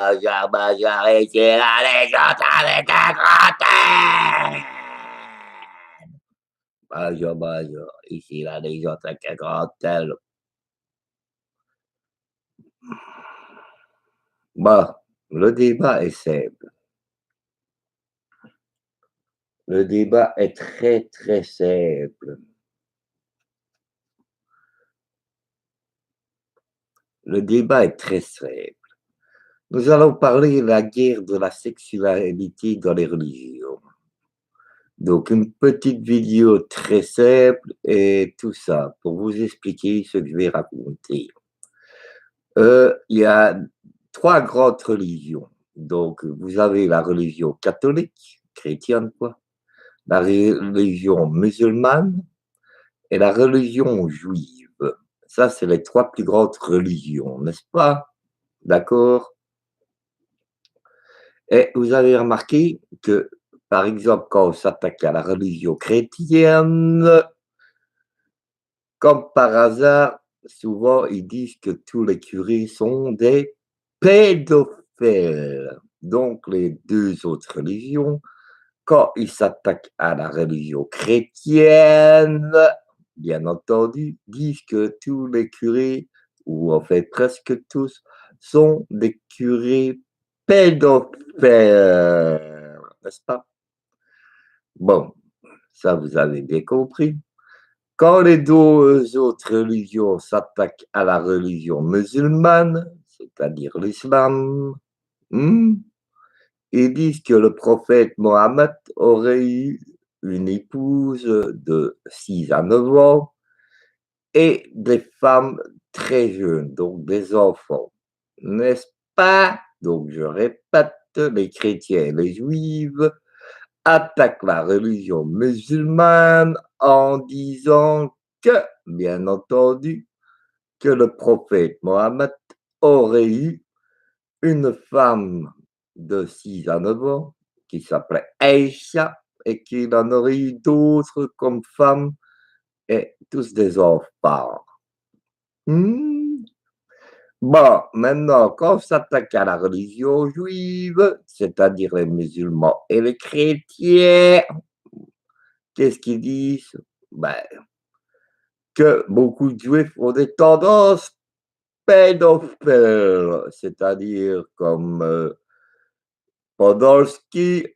majorité la légende avec un grand N. Ici la légende avec un grand L. Bah, le débat est simple. Le débat est très, très simple. Le débat est très simple. Nous allons parler de la guerre de la sexualité dans les religions. Donc, une petite vidéo très simple et tout ça pour vous expliquer ce que je vais raconter. Il y a trois grandes religions. Donc, vous avez la religion catholique, chrétienne, quoi, la religion musulmane et la religion juive. Ça, c'est les trois plus grandes religions, n'est-ce pas? D'accord? Et vous avez remarqué que, par exemple, quand on s'attaque à la religion chrétienne, comme par hasard, souvent ils disent que tous les curés sont des pédophiles. Donc les deux autres religions, quand ils s'attaquent à la religion chrétienne, bien entendu, disent que tous les curés, ou en fait presque tous, sont des curés pédophiles, n'est-ce pas? Bon, ça vous avez bien compris. Quand les deux autres religions s'attaquent à la religion musulmane, c'est-à-dire l'islam, hmm, ils disent que le prophète Mohammed aurait eu une épouse de 6 à 9 ans et des femmes très jeunes, donc des enfants. N'est-ce pas? Donc je répète, les chrétiens et les juifs attaquent la religion musulmane en disant que, bien entendu, que le prophète Mohammed aurait eu une femme de 6 à 9 ans qui s'appelait Aïcha et qu'il en aurait eu d'autres comme femmes et tous des enfants. Hmm. Bon, maintenant, quand on s'attaque à la religion juive, c'est-à-dire les musulmans et les chrétiens, qu'est-ce qu'ils disent? Ben, que beaucoup de juifs ont des tendances pédophiles, c'est-à-dire comme Podolski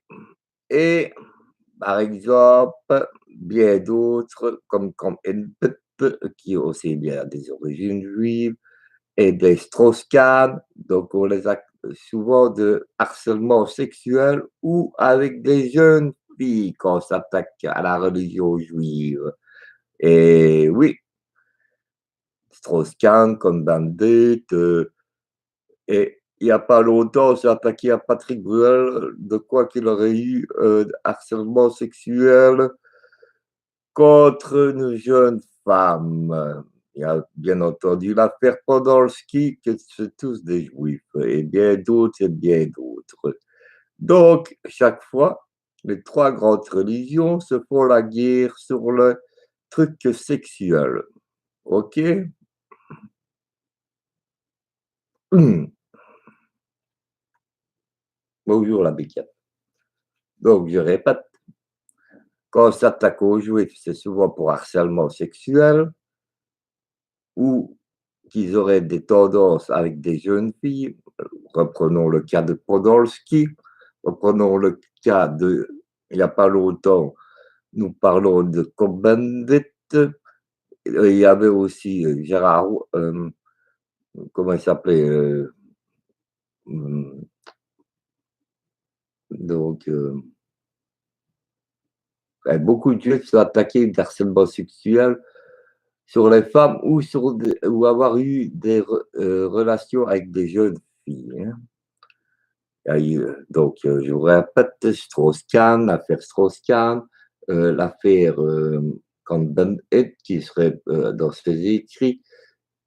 et, par exemple, bien d'autres, comme Enpet, qui ont aussi bien des origines juives, et des Strauss-Kahn, donc on les a souvent de harcèlement sexuel ou avec des jeunes filles quand on s'attaque à la religion juive. Et oui, Strauss-Kahn comme Bandit, et il n'y a pas longtemps, on s'est attaqué à Patrick Bruel de quoi qu'il aurait eu harcèlement sexuel contre une jeune femme. Il y a bien entendu l'affaire Podolski, que c'est tous des juifs, et bien d'autres, et bien d'autres. Donc, chaque fois, les trois grandes religions se font la guerre sur le truc sexuel. OK? Bonjour la bécane. Donc, je répète, quand on s'attaque aux juifs, c'est souvent pour harcèlement sexuel ou qu'ils auraient des tendances avec des jeunes filles. Reprenons le cas de Podolski, reprenons le cas de, il n'y a pas longtemps, nous parlons de Cohn-Bendit. Il y avait aussi Gérard, comment il s'appelait hum, donc, beaucoup de juifs sont attaqués d'harcèlement sexuel sur les femmes ou avoir eu des relations avec des jeunes filles. Hein. Donc, je vous répète, Strauss-Kahn, l'affaire Strauss-Kahn, l'affaire Cohn-Bendit, qui serait dans ses écrits,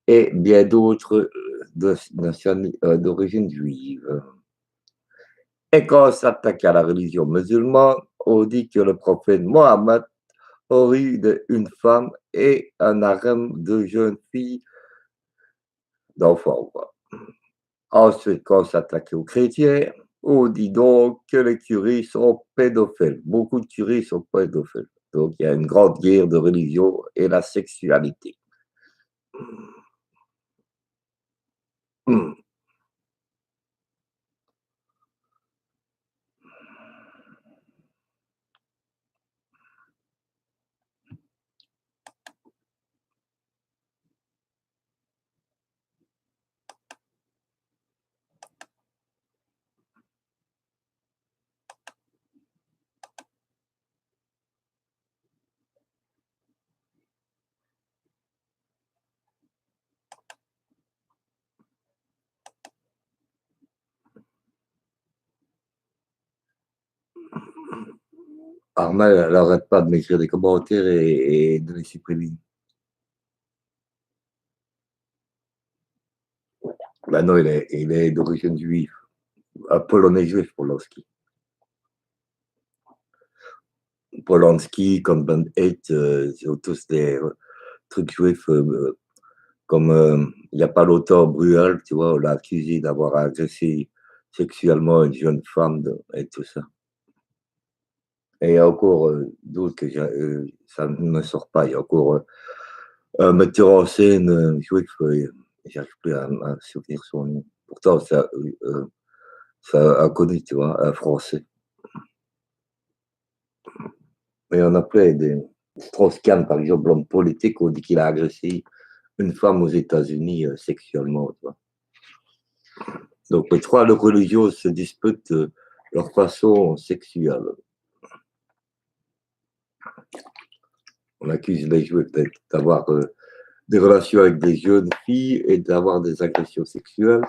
et bien d'autres d'origine juive. Et quand on s'attaque à la religion musulmane, on dit que le prophète Mohammed aurait eu une femme et un harem de jeunes filles, d'enfants. Ensuite, quand on s'attaquait aux chrétiens, on dit donc que les curés sont pédophiles. Beaucoup de curés sont pédophiles. Donc, il y a une grande guerre de religion et la sexualité. Armel, elle n'arrête pas de m'écrire des commentaires et de les supprimer. Ben non, il est d'origine juive, un polonais juif, Polanski. Polanski, comme Ben 8, ils ont tous des trucs juifs, comme il n'y a pas longtemps, Bruel, tu vois, on l'a accusé d'avoir agressé sexuellement une jeune femme et tout ça. Et il y a encore d'autres que ça ne me sort pas. Il y a encore un metteur en scène juif, j'arrive plus à me souvenir son nom. Pourtant, c'est inconnu, tu vois, un français. Mais on a plein de Strauss-Kahn, par exemple, l'homme politique, on dit qu'il a agressé une femme aux États-Unis sexuellement, tu vois. Donc les trois religions se disputent leur façon sexuelle. On accuse les juifs d'avoir des relations avec des jeunes filles et d'avoir des agressions sexuelles.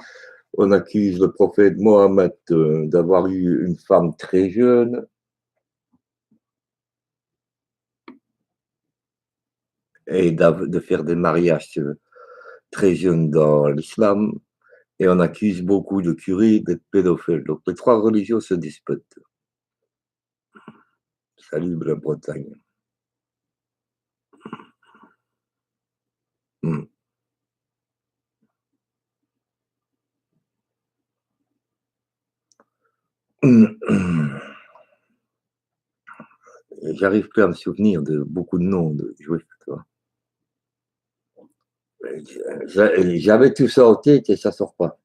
On accuse le prophète Mohammed d'avoir eu une femme très jeune et de faire des mariages très jeunes dans l'islam. Et on accuse beaucoup de curés d'être pédophiles. Donc les trois religions se disputent. Salut la Bretagne. Hmm. J'arrive plus à me souvenir de beaucoup de noms de juifs. Tu vois. J'avais tout ça en tête et ça sort pas.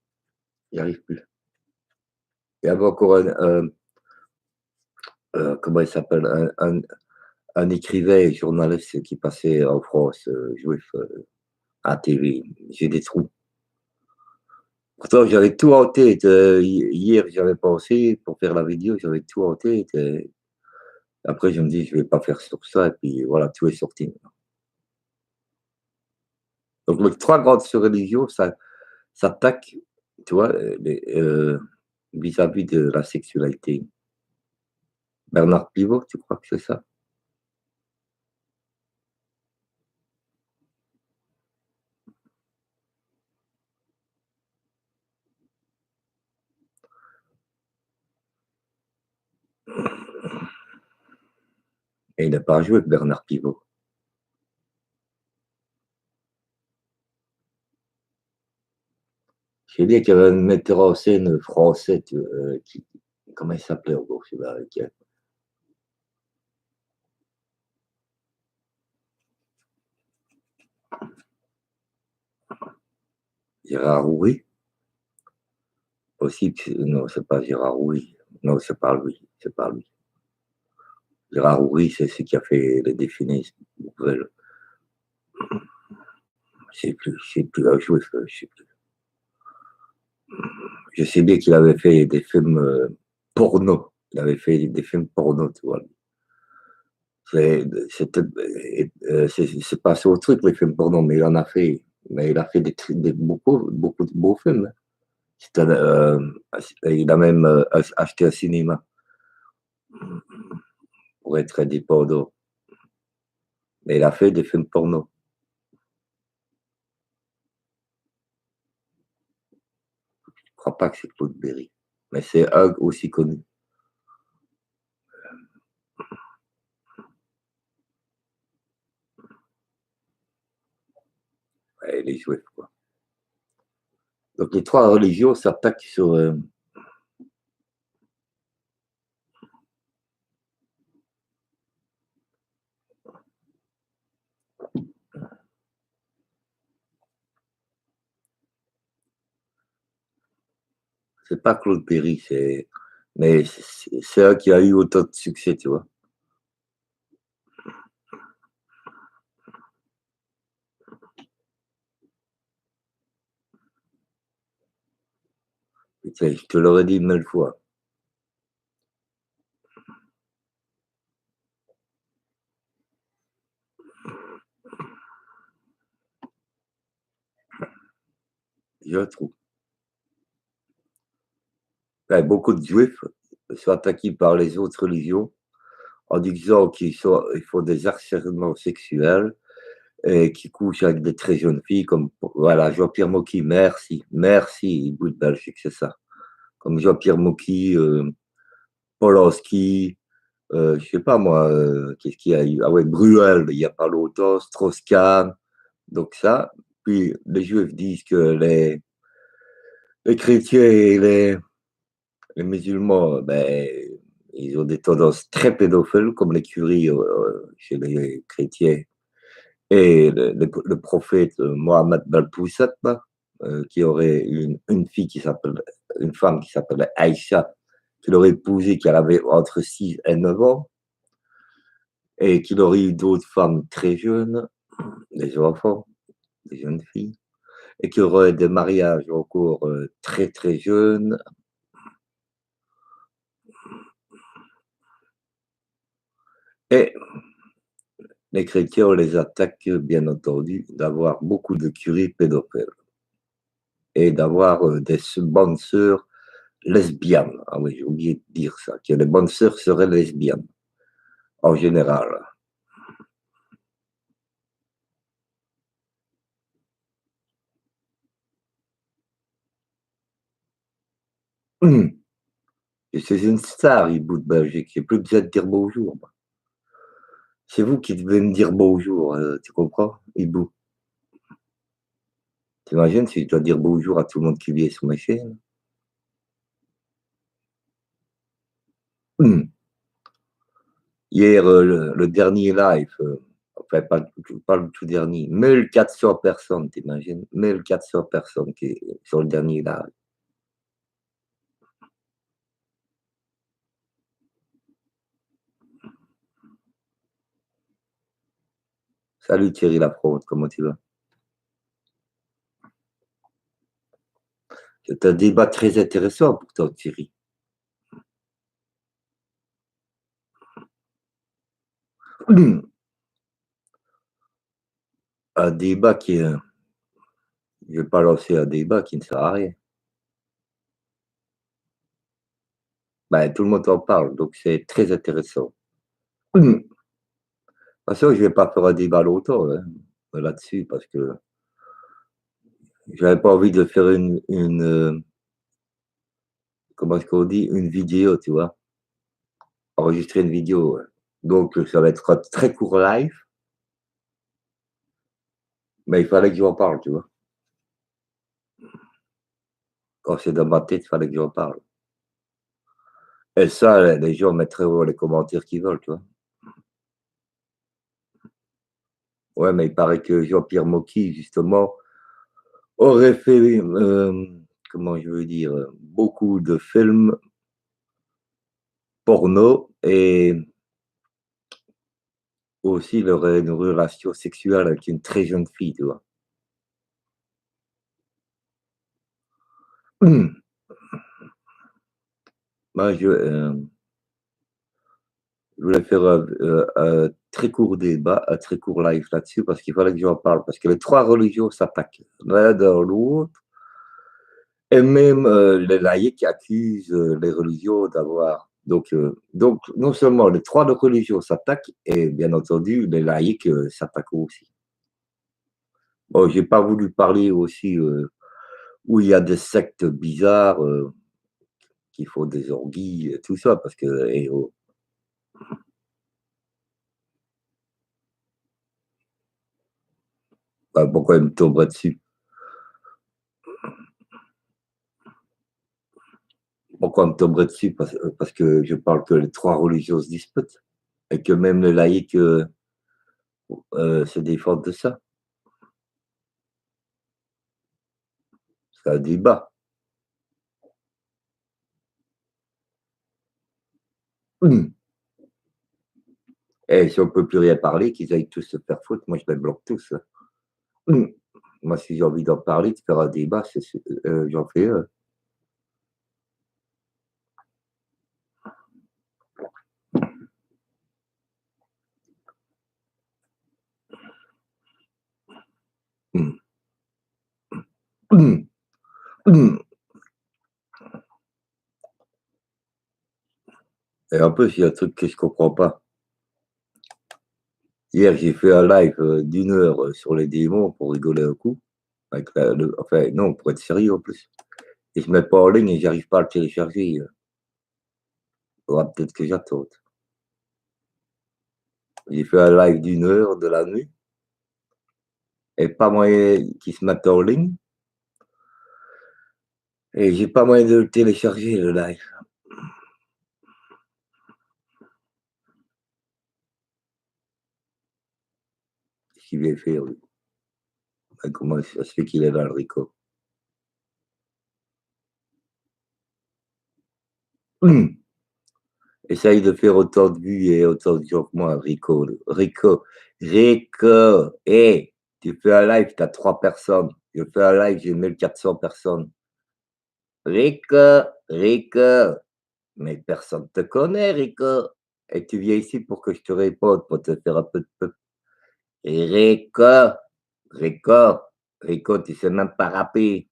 J'y arrive plus. Il y avait encore comment il s'appelle, un écrivain et journaliste qui passait en France, juif, à TV. J'ai des trous. Pourtant, j'avais tout en tête. Hier, j'avais pensé pour faire la vidéo, j'avais tout en tête. Et après, je me dis, je vais pas faire sur ça. Et puis voilà, tout est sorti. Donc, les trois grandes religions, ça s'attaquent, tu vois, vis-à-vis de la sexualité. Bernard Pivot, tu crois que c'est ça? Et il n'a pas joué avec Bernard Pivot. J'ai dit qu'il y avait un metteur en scène français, comment il s'appelait encore celui-là? Gérard Houry aussi. Non, c'est pas Gérard Houry. Non, c'est pas lui. C'est pas lui. Gérard Houry, c'est celui qui a fait les définitions nouvelles. Je sais plus, je sais plus. Je sais bien qu'il avait fait des films porno. Il avait fait des films porno, tu vois. C'est passé au truc, les films porno, mais il en a fait. Mais il a fait beaucoup, beaucoup de beaux films. Il a même acheté un cinéma pour être indépendant. Mais il a fait des films porno. Je ne crois pas que c'est Claude Berry. Mais c'est un aussi connu. Ouais, les juifs, quoi. Donc les 3 religions s'attaquent sur, c'est pas Claude Berry, mais c'est un qui a eu autant de succès, tu vois? Putain, je te l'aurais dit 1000 fois. Je trouve. Ouais, beaucoup de juifs sont attaqués par les autres religions en disant ils font des harcèlements sexuels et qu'ils couchent avec des très jeunes filles comme voilà, Jean-Pierre Mocky, merci, merci, bout de Belgique, c'est ça. Comme Jean-Pierre Mocky, Polanski, je sais pas moi, qu'est-ce qu'il y a eu? Ah ouais, Bruel, il y a pas longtemps, Strauss-Kahn, donc ça. Puis les juifs disent que les chrétiens et les musulmans, ben, ils ont des tendances très pédophiles, comme les curies chez les chrétiens et le prophète Mohammed Balpousset, là, qui aurait une fille qui s'appelle, une femme qui s'appelait Aïcha, qu'il aurait épousée, qu'elle avait entre 6 et 9 ans, et qu'il aurait eu d'autres femmes très jeunes, des enfants, des jeunes filles, et qu'il y aurait des mariages encore très très jeunes. Et les chrétiens, on les attaque, bien entendu, d'avoir beaucoup de curés pédophiles et d'avoir des bonnes sœurs lesbiennes. Ah oui, j'ai oublié de dire ça, que les bonnes sœurs seraient lesbiennes, en général. Hum, je suis une star, Hibou de Belgique. J'ai plus besoin de dire bonjour, moi. C'est vous qui devez me dire bonjour, tu comprends, Hibou? T'imagines si je dois dire bonjour à tout le monde qui vient sur ma chaîne? Hum. Hier, le dernier live, enfin pas le tout dernier, 1 400 personnes, t'imagines? 1 400 personnes qui sur le dernier live. Salut Thierry Lafronde, comment tu vas? C'est un débat très intéressant pourtant, Thierry. Un débat qui est, je vais pas lancer un débat qui ne sert à rien. Ben, tout le monde en parle, donc c'est très intéressant. De toute façon, je vais pas faire un débat longtemps hein, là-dessus parce que j'avais pas envie de faire comment est-ce qu'on dit, une vidéo, tu vois, enregistrer une vidéo. Ouais. Donc ça va être un très court live, mais il fallait que j'en parle, tu vois. Quand c'est dans ma tête, il fallait que j'en parle. Et ça, les gens mettraient les commentaires qu'ils veulent, tu vois. Ouais, mais il paraît que Jean-Pierre Mocky, justement, aurait fait, comment je veux dire, beaucoup de films porno et aussi il aurait une relation sexuelle avec une très jeune fille, tu vois. Moi, je voulais faire un très court débat, un très court live là-dessus parce qu'il fallait que j'en parle. Parce que les 3 religions s'attaquent l'un dans l'autre et même les laïcs accusent les religions d'avoir. Donc, non seulement les 3 religions s'attaquent, et bien entendu, les laïcs s'attaquent aussi. Bon, j'ai pas voulu parler aussi où il y a des sectes bizarres qui font des orgies, et tout ça, parce que, et, oh, bah, pourquoi ils me tomberaient dessus? Pourquoi on me tomberait dessus? Parce que je parle que les 3 religions se disputent et que même les laïcs, se défendent de ça. C'est un débat. Mmh. Et si on peut plus rien parler, qu'ils aillent tous se faire foutre, moi je les bloque tous, hein. Mmh. Moi si j'ai envie d'en parler, de faire un débat, j'en fais un. Mmh. Mmh. Mmh. Et en plus, il y a un truc que je comprends pas. Hier, j'ai fait un live, d'1 heure, sur les démons pour rigoler un coup, avec enfin non, pour être sérieux en plus. Et je mets pas en ligne et j'arrive pas à le télécharger, faudra peut-être que j'attende. J'ai fait un live d'1 heure de la nuit et pas moyen qu'il se mette en ligne et j'ai pas moyen de le télécharger le live. Qu'est-ce qu'il vient faire lui? Bah, comment ça se fait qu'il est là le Rico? Essaye de faire autant de vues et autant de gens que moi, Rico. Rico, hé, tu fais un live, tu as 3 personnes. Je fais un live, j'ai 1 400 personnes. Rico, Rico, mais personne te connaît, Rico. Et tu viens ici pour que je te réponde, pour te faire un peu de pub. Et Rico, Rico, Rico, tu sais même pas rapper.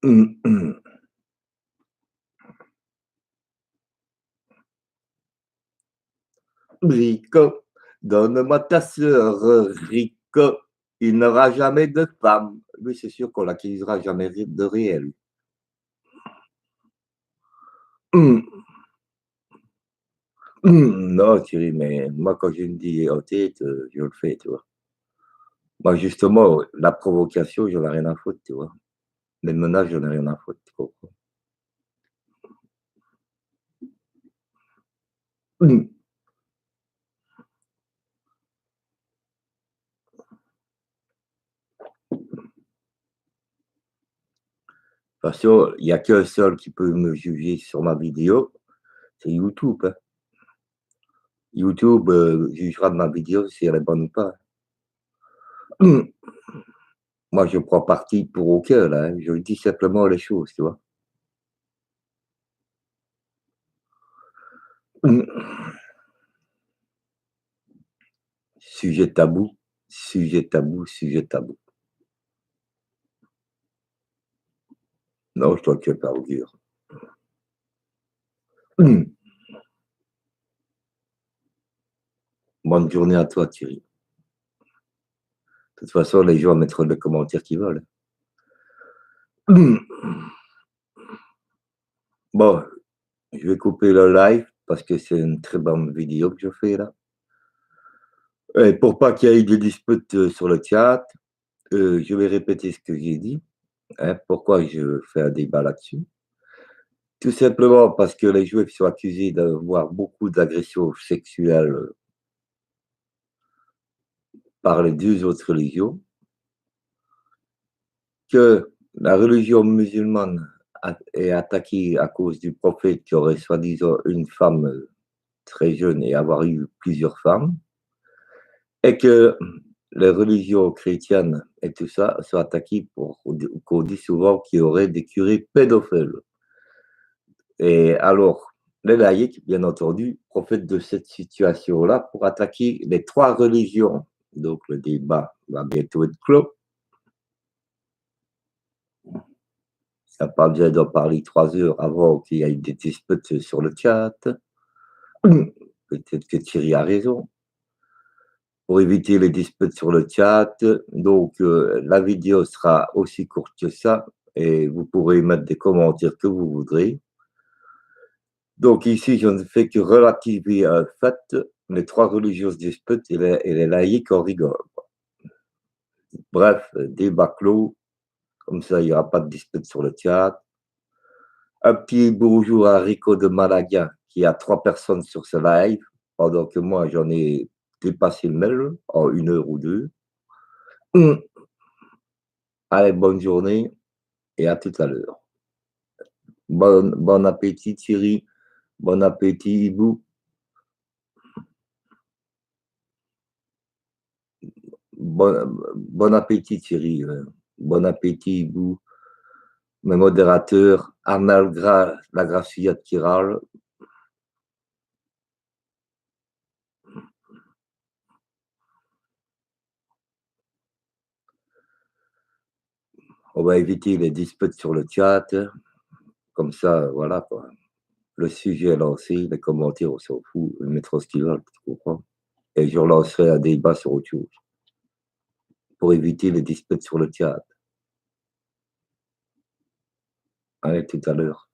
Mmh, mmh. Rico, donne-moi ta sœur, Rico. Il n'aura jamais de femme. Lui, c'est sûr qu'on l'accusera jamais de réel. Non, Thierry, mais moi, quand j'ai une idée en tête, je le fais, tu vois. Moi, justement, la provocation, j'en ai rien à foutre, tu vois. Les menaces, j'en ai rien à foutre, tu comprends? De toute façon, il y a qu'un seul qui peut me juger sur ma vidéo, c'est YouTube, hein. YouTube, jugera de ma vidéo si elle est bonne ou pas. Moi, je prends parti pour aucun, là, hein. Je dis simplement les choses, tu vois. Sujet tabou, sujet tabou, sujet tabou. Non, je dois que par augure. Bonne journée à toi, Thierry. De toute façon, les gens mettront les commentaires qu'ils veulent. Bon, je vais couper le live parce que c'est une très bonne vidéo que je fais là. Et pour pas qu'il y ait de disputes sur le chat, je vais répéter ce que j'ai dit, hein, pourquoi je fais un débat là-dessus. Tout simplement parce que les juifs sont accusés d'avoir beaucoup d'agressions sexuelles par les 2 autres religions, que la religion musulmane est attaquée à cause du prophète qui aurait soi-disant une femme très jeune et avoir eu plusieurs femmes, et que les religions chrétiennes et tout ça sont attaquées pour qu'on dit souvent qu'il y aurait des curés pédophiles. Et alors, les laïcs, bien entendu, profitent de cette situation-là pour attaquer les 3 religions. Donc le débat va bientôt être clos. Il n'y a pas besoin d'en parler 3 heures avant qu'il y ait des disputes sur le chat. Peut-être que Thierry a raison. Pour éviter les disputes sur le chat, donc la vidéo sera aussi courte que ça et vous pourrez mettre des commentaires que vous voudrez. Donc ici, je ne fais que relativiser un fait, les 3 religions se disputent et les laïcs en rigolent. Bref, débat clos, comme ça il y aura pas de dispute sur le théâtre. Un petit bonjour à Rico de Malaga qui a 3 personnes sur ce live, pendant que moi j'en ai dépassé le mail en 1 heure ou 2. Allez, bonne journée et à tout à l'heure. Bon appétit Thierry, bon appétit Ibou, bon appétit Thierry, bon appétit Ibou, mes modérateurs, Arnal la Grafillette qui râle. On va éviter les disputes sur le chat, comme ça, voilà quoi. Le sujet est lancé, les commentaires, on s'en fout, ils mettront ce qu'ils veulent, tu comprends? Et je relancerai un débat sur autre chose, pour éviter les disputes sur le chat. Allez, tout à l'heure.